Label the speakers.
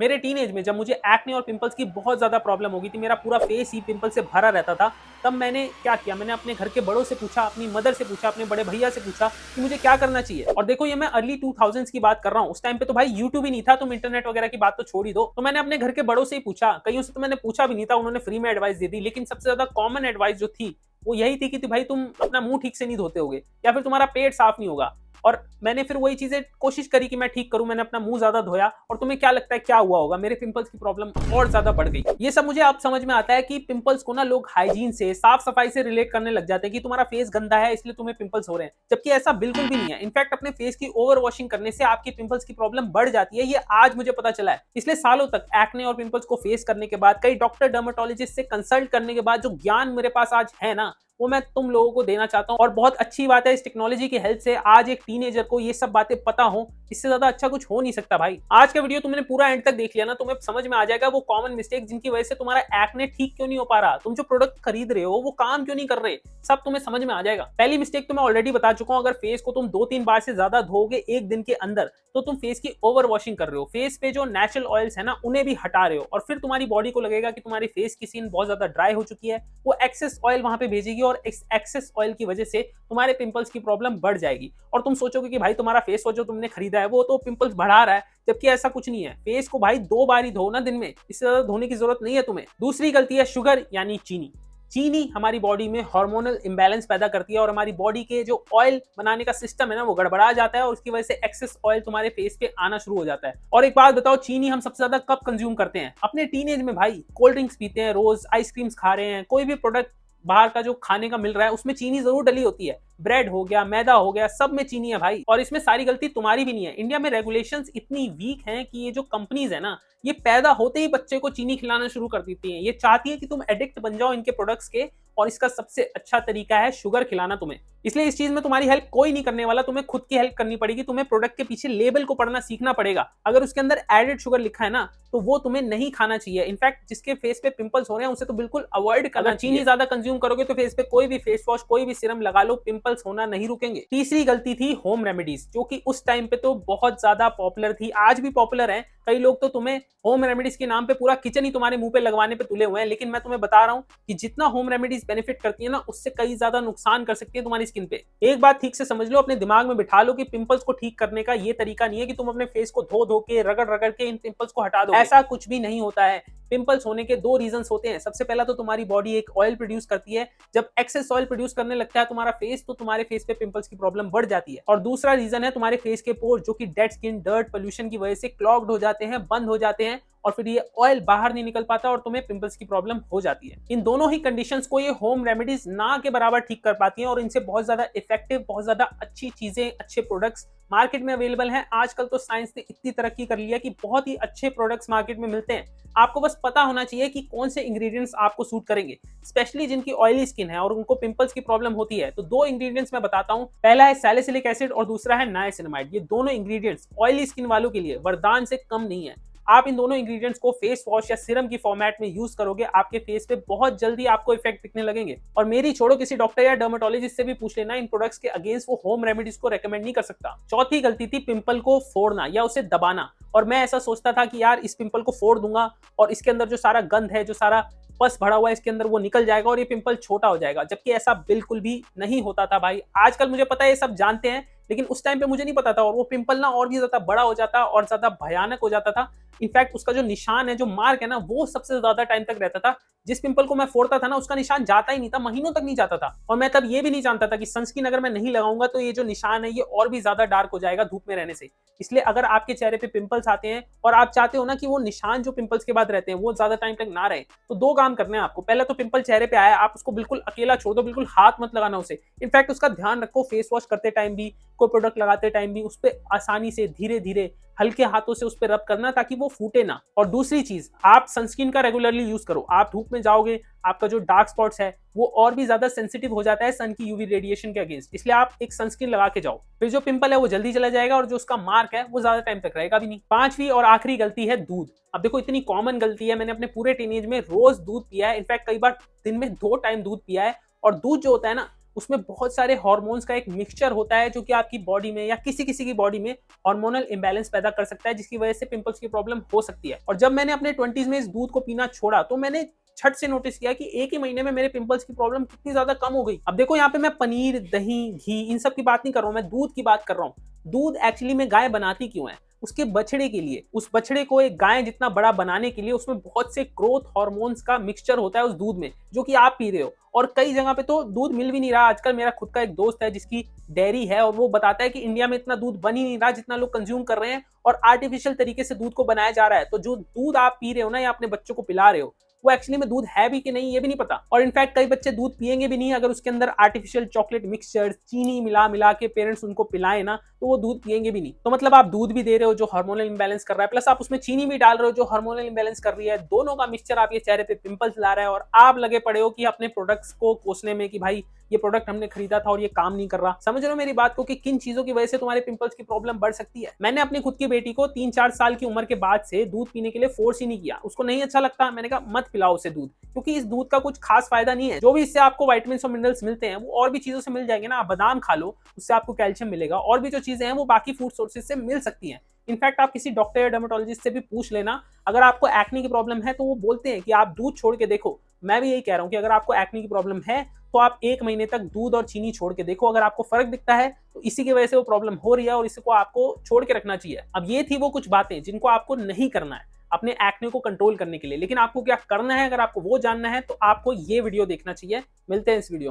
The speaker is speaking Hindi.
Speaker 1: मेरे टीनेज में जब मुझे एक्ने और पिंपल्स की बहुत ज़्यादा प्रॉब्लम हो गई थी, मेरा पूरा फेस ही पिंपल से भरा रहता था, तब मैंने क्या किया, मैंने अपने घर के बड़ों से पूछा, अपनी मदर से पूछा, अपने बड़े भैया से पूछा कि मुझे क्या करना चाहिए। और देखो ये मैं अर्ली 2000s की बात कर रहा हूँ, उस टाइम पे तो भाई यूट्यूब ही नहीं था, तुम इंटरनेट वगैरह की बात तो छोड़ ही दो। तो मैंने अपने घर के बड़ों से ही पूछा, कईयों से तो मैंने पूछा भी नहीं था, उन्होंने फ्री में एडवाइस दे दी। लेकिन सबसे ज्यादा कॉमन एडवाइस जो थी वो यही थी कि भाई तुम अपना मुंह ठीक से नहीं धोते होगे या फिर तुम्हारा पेट साफ नहीं होगा। और मैंने फिर वही चीजें कोशिश करी कि मैं ठीक करूं, मैंने अपना मुंह ज्यादा धोया। और तुम्हें क्या लगता है क्या हुआ होगा, मेरे पिंपल्स की प्रॉब्लम और ज्यादा बढ़ गई। ये सब मुझे अब समझ में आता है कि पिंपल्स को ना लोग हाइजीन से, साफ सफाई से रिलेट करने लग जाते हैं कि तुम्हारा फेस गंदा है इसलिए तुम्हें पिंपल्स हो रहे हैं, जबकि ऐसा बिल्कुल भी नहीं है। इनफैक्ट अपने फेस की ओवर वॉशिंग करने से आपकी पिंपल्स की प्रॉब्लम बढ़ जाती है, ये आज मुझे पता चला है। इसलिए सालों तक एक्ने और पिंपल्स को फेस करने के बाद, कई डॉक्टर डर्मेटोलॉजिस्ट से कंसल्ट करने के बाद जो ज्ञान मेरे पास आज है ना, वो मैं तुम लोगों को देना चाहता हूं। और बहुत अच्छी बात है, इस टेक्नोलॉजी की हेल्प से आज एक टीनेजर को ये सब बातें पता हो, इससे ज्यादा अच्छा कुछ हो नहीं सकता भाई। आज का वीडियो तुमने पूरा एंड तक देख लिया ना, तुम्हें समझ में आ जाएगा वो कॉमन मिस्टेक जिनकी वजह से तुम्हारा एक्ने ठीक क्यों नहीं हो पा रहा, तुम जो प्रोडक्ट खरीद रहे हो वो काम क्यों नहीं कर रहे, सब तुम्हें समझ में आ जाएगा। पहली मिस्टेक तो मैं ऑलरेडी बता चुका हूं, अगर फेस को तुम 2-3 बार से ज्यादा धोगे एक दिन के अंदर तो तुम फेस की ओवर वॉशिंग कर रहे हो, फेस पे जो नेचुरल ऑयल्स है ना उन्हें भी हटा रहे हो। और फिर तुम्हारी बॉडी को लगेगा कि तुम्हारी फेस की स्किन बहुत ज्यादा ड्राई हो चुकी है, वो एक्सेस ऑयल वहां पे भेजेगी और एक्सेस ऑयल की वजह से तुम्हारे पिंपल्स की प्रॉब्लम बढ़ जाएगी। और तुम सोचोगे कि भाई तुम्हारा फेस वॉश जो तुमने खरीदा है वो तो पिंपल्स बढ़ा रहा है, जबकि ऐसा कुछ नहीं है। फेस को भाई 2 बार ही धो ना दिन में, इससे ज्यादा धोने की जरूरत नहीं है तुम्हें। दूसरी गलती है शुगर यानी चीनी। चीनी हमारी बॉडी में हार्मोनल इंबैलेंस पैदा करती है और हमारी बॉडी के जो ऑयल बनाने का सिस्टम है ना वो गड़बड़ा जाता है और उसकी वजह से एक्सेस ऑयल तुम्हारे फेस पे आना शुरू हो जाता है। और एक बात बताओ, चीनी हम सबसे ज्यादा कब कंज्यूम करते हैं? अपने टीनेज में भाई। कोल्ड ड्रिंक्स पीते हैं रोज, आइसक्रीम्स खा रहे हैं, कोई भी प्रोडक्ट बाहर का जो खाने का मिल रहा है उसमें चीनी जरूर डली होती है। ब्रेड हो गया, मैदा हो गया, सब में चीनी है भाई। और इसमें सारी गलती तुम्हारी भी नहीं है। इंडिया में रेगुलेशंस इतनी वीक हैं कि ये जो कंपनीज है ना, ये पैदा होते ही बच्चे को चीनी खिलाना शुरू कर देती हैं। ये चाहती है कि तुम एडिक्ट बन जाओ इनके प्रोडक्ट्स के, और इसका सबसे अच्छा तरीका है शुगर खिलाना तुम्हें। इसलिए इस चीज में तुम्हारी हेल्प कोई नहीं करने वाला, तुम्हें खुद की हेल्प करनी पड़ेगी। तुम्हें प्रोडक्ट के पीछे लेबल को पढ़ना सीखना पड़ेगा। अगर उसके अंदर एडेड शुगर लिखा है ना तो वो तुम्हें नहीं खाना चाहिए। इनफैक्ट जिसके फेस पे पिंपल्स हो रहे हैं उसे तो बिल्कुल अवॉइड करना। चीनी ज्यादा कंज्यूम करोगे तो फेस पे कोई भी फेस वॉश, कोई भी सीरम लगा लो, पिंपल्स होना नहीं रुकेंगे। तीसरी गलती थी होम रेमेडीज, जो कि उस टाइम पे तो बहुत ज्यादा पॉपुलर थी, आज भी पॉपुलर है। कई लोग तो तुम्हें होम रेमेडीज के नाम पे पूरा किचन ही तुम्हारे मुंह पे लगवाने पे तुले हुए हैं। लेकिन मैं तुम्हें बता रहा हूं कि जितना होम रेमेडीज बेनिफिट करती है ना, उससे कई ज्यादा नुकसान कर सकती है तुम्हारी स्किन पे। एक बात ठीक से समझ लो, अपने दिमाग में बिठा लो कि पिंपल्स को ठीक करने का ये तरीका नहीं है कि तुम अपने फेस को धो धो के, रगड़ रगड़ के इन पिंपल्स को हटा दो। ऐसा कुछ भी नहीं होता है। पिंपल्स होने के 2 रीजंस होते हैं। सबसे पहला तो तुम्हारी बॉडी एक ऑयल प्रोड्यूस करती है, जब एक्सेस ऑयल प्रोड्यूस करने लगता है तुम्हारा फेस, तो तुम्हारे फेस पे पिंपल्स की प्रॉब्लम बढ़ जाती है। और दूसरा रीजन है तुम्हारे फेस के पोर, जो कि डेड स्किन, डर्ट, पोल्यूशन की वजह से क्लॉग्ड हो जाते हैं, बंद हो जाते हैं, और फिर ये ऑयल बाहर नहीं निकल पाता और तुम्हें पिंपल्स की प्रॉब्लम हो जाती है। इन दोनों ही कंडीशंस को ये होम रेमेडीज ना के बराबर ठीक कर पाती हैं, और इनसे बहुत ज्यादा इफेक्टिव, बहुत ज्यादा अच्छी चीजें, अच्छे प्रोडक्ट्स मार्केट में अवेलेबल हैं। आजकल तो साइंस ने इतनी तरक्की कर ली है कि बहुत ही अच्छे प्रोडक्ट्स मार्केट में मिलते हैं। आपको बस पता होना चाहिए कि कौन से इंग्रेडिएंट्स आपको सूट करेंगे, स्पेशली जिनकी ऑयली स्किन है और उनको पिंपल्स की प्रॉब्लम होती है। तो 2 इंग्रेडिएंट्स मैं बताता हूं, पहला है सैलिसिलिक एसिड और दूसरा है नाइसिनामाइड। ये दोनों इंग्रेडिएंट्स ऑयली स्किन वालों के लिए वरदान से कम नहीं है। आप इन दोनों इंग्रेडिएंट्स को फेस वॉश या सीरम की फॉर्मेट में यूज करोगे, आपके फेस पे बहुत जल्दी आपको इफेक्ट दिखने लगेंगे। और मेरी छोड़ो, किसी डॉक्टर या डर्मेटोलॉजिस्ट से भी पूछ लेना, इन प्रोडक्ट्स के अगेंस्ट वो होम रेमेडीज को रेकमेंड नहीं कर सकता। चौथी गलती थी पिंपल को फोड़ना या उसे दबाना। और मैं ऐसा सोचता था कि यार इस पिंपल को फोड़ दूंगा और इसके अंदर जो सारा गंद है, जो सारा पस भरा हुआ है इसके अंदर, वो निकल जाएगा और ये पिंपल छोटा हो जाएगा, जबकि ऐसा बिल्कुल भी नहीं होता था भाई। आजकल मुझे पता है ये सब जानते हैं, लेकिन उस टाइम पे मुझे नहीं पता था, और वो पिंपल ना और भी ज्यादा बड़ा हो जाता और ज्यादा भयानक हो जाता था। इनफैक्ट उसका जो निशान है, जो मार्क है ना, वो सबसे ज्यादा टाइम तक रहता था। जिस पिंपल को मैं फोड़ता था ना, उसका निशान जाता ही नहीं था, महीनों तक नहीं जाता था। और मैं तब ये भी नहीं जानता था कि सनस्क्रीन अगर मैं नहीं लगाऊंगा तो ये जो निशान है ये और भी ज्यादा डार्क हो जाएगा धूप में रहने से। इसलिए अगर आपके चेहरे पे पिंपल्स आते हैं और आप चाहते हो ना कि वो निशान जो पिंपल्स के बाद रहते हैं वो ज्यादा टाइम तक ना रहे, तो 2 काम करने हैं आपको। पहला तो पिंपल चेहरे पे आया, आप उसको बिल्कुल अकेला छोड़ दो, बिल्कुल हाथ मत लगाना उसे। इनफैक्ट उसका ध्यान रखो, फेस वॉश करते टाइम भी, कोई प्रोडक्ट लगाते टाइम भी उस पर आसानी से, धीरे धीरे, हल्के हाथों से उस पर रब करना, ताकि वो फूटे ना। और दूसरी चीज, आप सनस्क्रीन का रेगुलरली यूज करो। आप धूप में जाओगे, आपका जो डार्क स्पॉट्स है वो और भी ज्यादा सेंसिटिव हो जाता है सन की यूवी रेडिएशन के अगेंस्ट, इसलिए आप एक सनस्क्रीन लगा के जाओ। फिर जो पिंपल है वो जल्दी चला जाएगा और जो उसका मार्क है वो ज्यादा टाइम तक रहेगा भी नहीं। 5वीं और आखिरी गलती है दूध। अब देखो इतनी कॉमन गलती है, मैंने अपने पूरे टीनेज में रोज दूध पिया है। इनफैक्ट कई बार दिन में 2 टाइम दूध पिया है। और दूध जो होता है ना, उसमें बहुत सारे हार्मोन्स का एक मिक्सचर होता है जो कि आपकी बॉडी में या किसी किसी की बॉडी में हार्मोनल इंबैलेंस पैदा कर सकता है, जिसकी वजह से पिंपल्स की प्रॉब्लम हो सकती है। और जब मैंने अपने 20s में इस दूध को पीना छोड़ा तो मैंने छट से नोटिस किया कि एक ही महीने में मेरे पिंपल्स की प्रॉब्लम कितनी ज्यादा कम हो गई। अब देखो यहाँ पे मैं पनीर, दही, घी इन सब की बात नहीं कर रहा हूँ, मैं दूध की बात कर रहा हूँ। दूध एक्चुअली में गाय बनाती क्यों है? उसके बछड़े के लिए। उस बछड़े को एक गाय जितना बड़ा बनाने के लिए उसमें बहुत से ग्रोथ हार्मोन्स का मिक्सचर होता है उस दूध में, जो कि आप पी रहे हो। और कई जगह पे तो दूध मिल भी नहीं रहा। आजकल मेरा खुद का एक दोस्त है जिसकी डेयरी है और वो बताता है कि इंडिया में इतना दूध बन ही नहीं रहा जितना लोग कंज्यूम कर रहे हैं, और आर्टिफिशियल तरीके से दूध को बनाया जा रहा है। तो जो दूध आप पी रहे हो ना या अपने बच्चों को पिला रहे हो, वो एक्चुअली में दूध है भी कि नहीं ये भी नहीं पता। और इनफैक्ट कई बच्चे दूध पिएंगे भी नहीं अगर उसके अंदर आर्टिफिशियल चॉकलेट मिक्सचर, चीनी मिला मिला के पेरेंट्स उनको पिलाए ना, तो वो दूध पिएंगे भी नहीं। तो मतलब आप दूध भी दे रहे हो जो हार्मोनल इंबैलेंस कर रहा है, प्लस आप उसमें चीनी भी डाल रहे हो जो हार्मोनल इंबैलेंस कर रही है। दोनों का मिक्सचर आप ये चेहरे पे पिंपल्स ला रहा है, और आप लगे पड़े हो कि अपने प्रोडक्ट्स को कोसने में कि भाई ये प्रोडक्ट हमने खरीदा था और ये काम नहीं कर रहा। समझ रहे हो मेरी बात को कि किन चीजों की वजह से तुम्हारे पिंपल्स की प्रॉब्लम बढ़ सकती है। मैंने अपनी खुद की बेटी को 3-4 साल की उम्र के बाद से दूध पीने के लिए फोर्स ही नहीं किया। उसको नहीं अच्छा लगता, मैंने कहा मत पिलाओ उसे दूध, क्योंकि इस दूध का कुछ खास फायदा नहीं है। जो भी इससे आपको विटामिन और मिनरल्स मिलते हैं वो और भी चीजों से मिल जाएंगे ना। आप बादाम खा लो, उससे आपको कैल्शियम मिलेगा, और भी जो चीजें हैं वो बाकी फूड सोर्सेज से मिल सकती हैं। इनफैक्ट आप किसी डॉक्टर या डर्मेटोलॉजिस्ट से भी पूछ लेना, अगर आपको एक्ने की प्रॉब्लम है तो वो बोलते हैं कि आप दूध छोड़ के देखो। मैं भी यही कह रहा हूँ कि अगर आपको एक्ने की प्रॉब्लम है तो आप 1 महीने तक दूध और चीनी छोड़ के देखो। अगर आपको फर्क दिखता है तो इसी की वजह से वो प्रॉब्लम हो रही है और इसको आपको छोड़ के रखना चाहिए। अब ये थी वो कुछ बातें जिनको आपको नहीं करना है अपने एक्ने को कंट्रोल करने के लिए, लेकिन आपको क्या करना है अगर आपको वो जानना है तो आपको ये वीडियो देखना चाहिए। मिलते हैं इस वीडियो में।